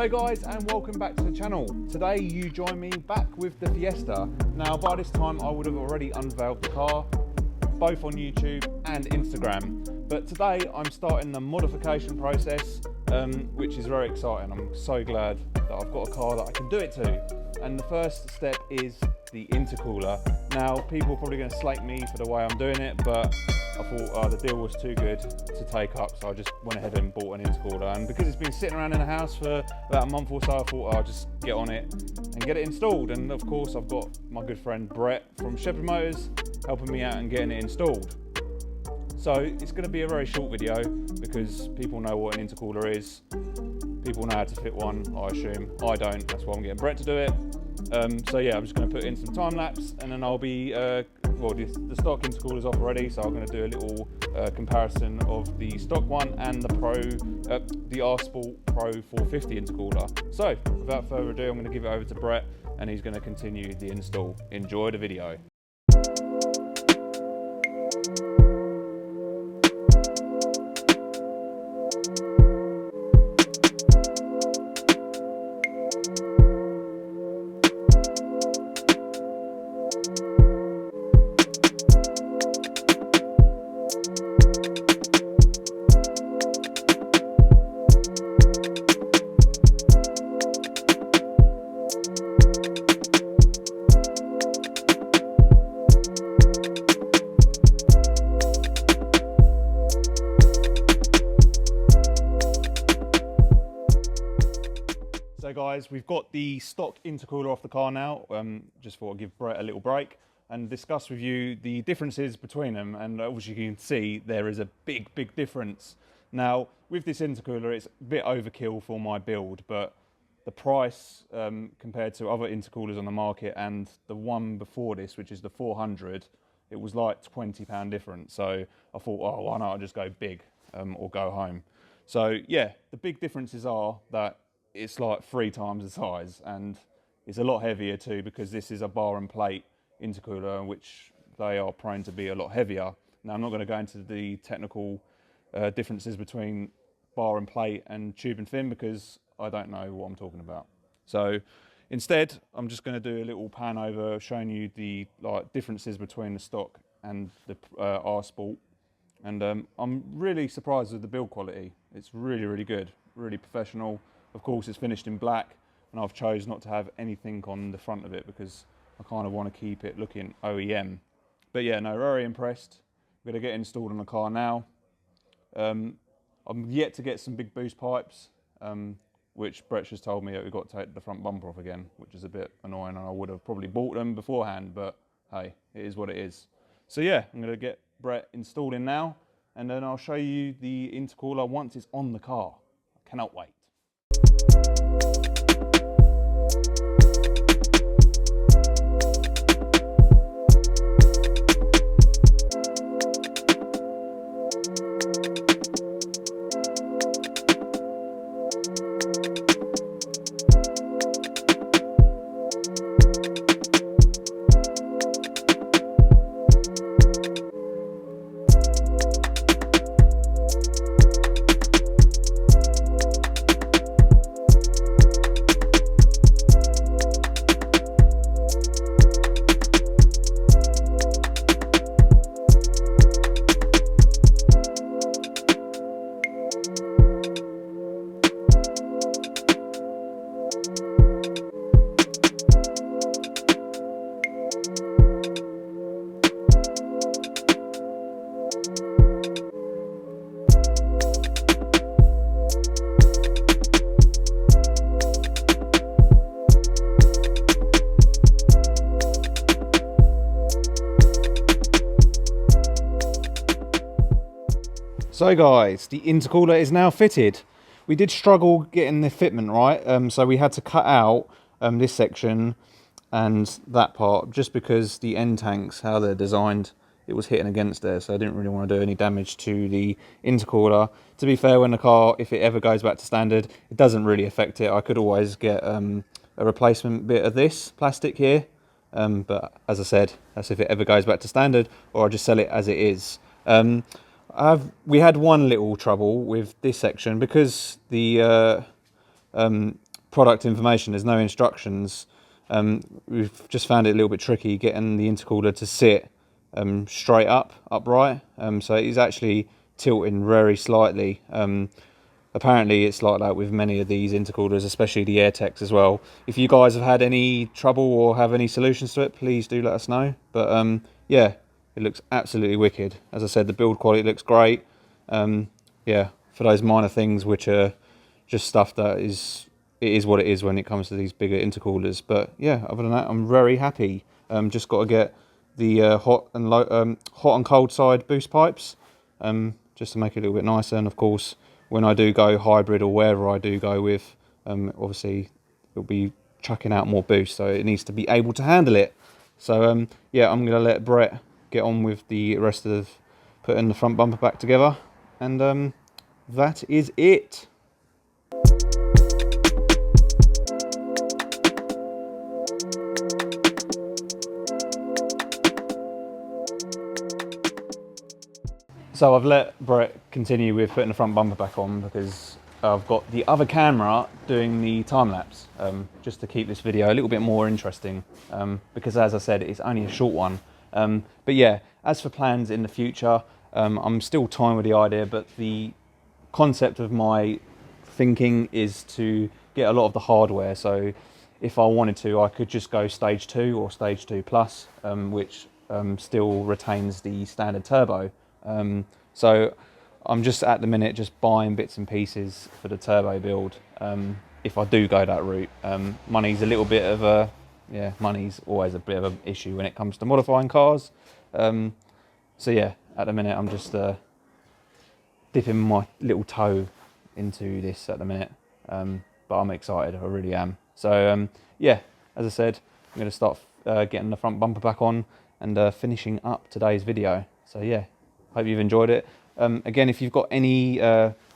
Hello guys and welcome back to the channel. Today you join me back with the Fiesta. Now by this time I would have already unveiled the car, both on YouTube and Instagram. But today I'm starting the modification process, which is very exciting. I'm so glad that I've got a car that I can do it to. And the first step is the intercooler. Now people are probably going to slate me for the way I'm doing it, but I thought the deal was too good to take up, so I just went ahead and bought an intercooler. And because it's been sitting around in the house for about a month or so, I thought I'll just get on it and get it installed. And of course I've got my good friend Brett from Shepherd Motors helping me out and getting it installed. So it's going to be a very short video because people know what an intercooler is. People know how to fit one, I assume. I don't, that's why I'm getting Brett to do it. So yeah, I'm just going to put in some time lapse and then I'll be, well, the stock intercooler's off already, so I'm going to do a little comparison of the stock one and the RSport Pro 450 intercooler. So without further ado, I'm going to give it over to Brett and he's going to continue the install. Enjoy the video. So guys, we've got the stock intercooler off the car now. Just thought I'd give Brett a little break and discuss with you the differences between them. And as you can see, there is a big difference. Now, with this intercooler, it's a bit overkill for my build, but the price compared to other intercoolers on the market and the one before this, which is the 400, it was like £20 difference. So I thought, oh, why not? I'll just go big or go home. So yeah, the big differences are that it's like 3 times the size and it's a lot heavier too, because this is a bar and plate intercooler, which they are prone to be a lot heavier. Now I'm not going to go into the technical differences between bar and plate and tube and fin because I don't know what I'm talking about. So instead I'm just going to do a little pan over showing you the differences between the stock and the RSport. And I'm really surprised with the build quality. It's really good, really professional. Of course, it's finished in black, and I've chosen not to have anything on the front of it because I kind of want to keep it looking OEM. But yeah, no, very impressed. We're going to get installed on the car now. I'm yet to get some big boost pipes, which Brett just told me that we've got to take the front bumper off again, which is a bit annoying, and I would have probably bought them beforehand, but hey, it is what it is. So yeah, I'm going to get Brett installed in now, and then I'll show you the intercooler once it's on the car. I cannot wait. So guys, the intercooler is now fitted. We did struggle getting the fitment right, so we had to cut out this section and that part just because the end tanks, how they're designed, it was hitting against there, so I didn't really want to do any damage to the intercooler. To be fair, when the car, if it ever goes back to standard, it doesn't really affect it. I could always get a replacement bit of this plastic here, but as I said, that's if it ever goes back to standard, or I'll just sell it as it is. We had one little trouble with this section because the product information. There's no instructions. We've just found it a little bit tricky getting the intercooler to sit straight upright. So it is actually tilting very slightly. Apparently it's like that with many of these intercoolers, especially the AirTechs as well. If you guys have had any trouble or have any solutions to it, please do let us know. But yeah, it looks absolutely wicked. As I said, the build quality looks great. Yeah, for those minor things which are just stuff that is, it is what it is when it comes to these bigger intercoolers. But yeah, other than that, I'm very happy. Just got to get the hot and cold side boost pipes, just to make it a little bit nicer. And of course, when I do go hybrid or wherever I do go with, obviously it'll be chucking out more boost, so it needs to be able to handle it. So yeah, I'm gonna let Brett get on with the rest of putting the front bumper back together, and that is it. So I've let Brett continue with putting the front bumper back on because I've got the other camera doing the time lapse, just to keep this video a little bit more interesting, because as I said, it's only a short one. But yeah, as for plans in the future, I'm still toying with the idea, but the concept of my thinking is to get a lot of the hardware. So if I wanted to, I could just go stage 2 or stage 2 plus, which still retains the standard turbo. So I'm just at the minute just buying bits and pieces for the turbo build. If I do go that route, money's a little bit of a, yeah, money's always a bit of an issue when it comes to modifying cars. So yeah, at the minute I'm just dipping my little toe into this at the minute. But I'm excited, I really am. So yeah, as I said, I'm going to start getting the front bumper back on and finishing up today's video. So yeah, hope you've enjoyed it. Again, if you've got any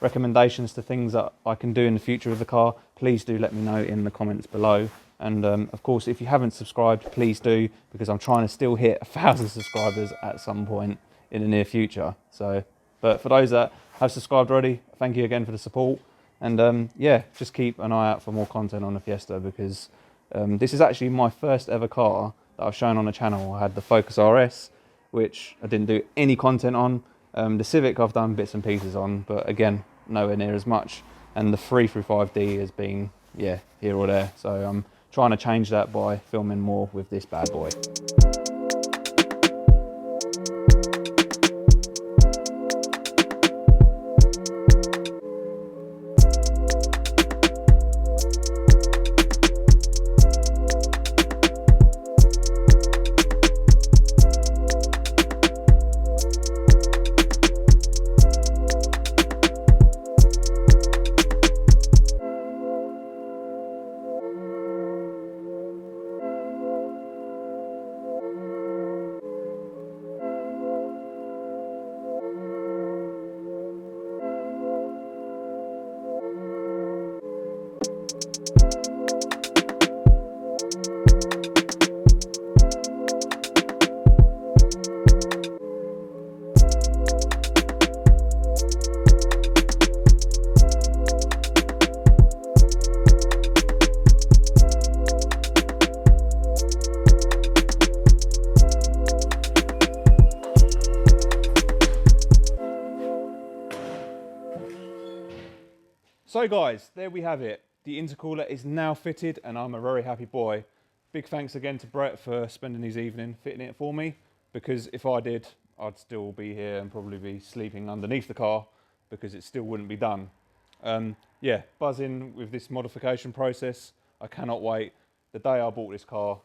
recommendations to things that I can do in the future with the car, please do let me know in the comments below. And of course, if you haven't subscribed, please do, because I'm trying to still hit 1,000 subscribers at some point in the near future. So, but for those that have subscribed already, thank you again for the support. And yeah, just keep an eye out for more content on the Fiesta, because this is actually my first ever car that I've shown on the channel. I had the Focus RS, which I didn't do any content on. The Civic I've done bits and pieces on, but again, nowhere near as much. And the 335D has been, yeah, here or there. So I'm trying to change that by filming more with this bad boy. So guys, there we have it. The intercooler is now fitted and I'm a very happy boy. Big thanks again to Brett for spending his evening fitting it for me, because if I did, I'd still be here and probably be sleeping underneath the car because it still wouldn't be done. Yeah, buzzing with this modification process. I cannot wait. The day I bought this car,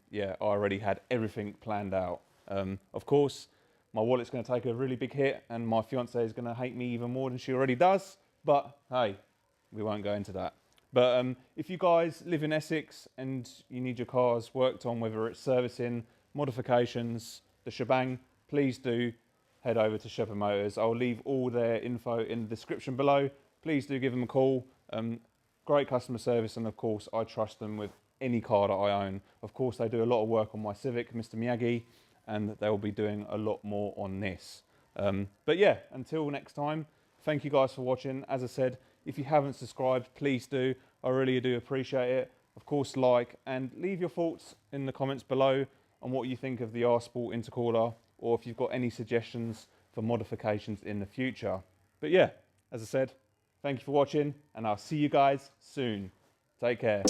yeah, I already had everything planned out. Of course, my wallet's going to take a really big hit and my fiance is going to hate me even more than she already does. But hey, we won't go into that. But if you guys live in Essex and you need your cars worked on, whether it's servicing, modifications, the shebang, please do head over to Shepherd Motors. I'll leave all their info in the description below. Please do give them a call. Great customer service, and of course I trust them with any car that I own. Of course they do a lot of work on my Civic, Mr. Miyagi, and they'll be doing a lot more on this. But yeah, until next time, thank you guys for watching. As I said, If you haven't subscribed, please do. I really do appreciate it. Of course, like and leave your thoughts in the comments below on what you think of the RSport intercooler, or if you've got any suggestions for modifications in the future. But yeah, as I said, thank you for watching, and I'll see you guys soon. Take care.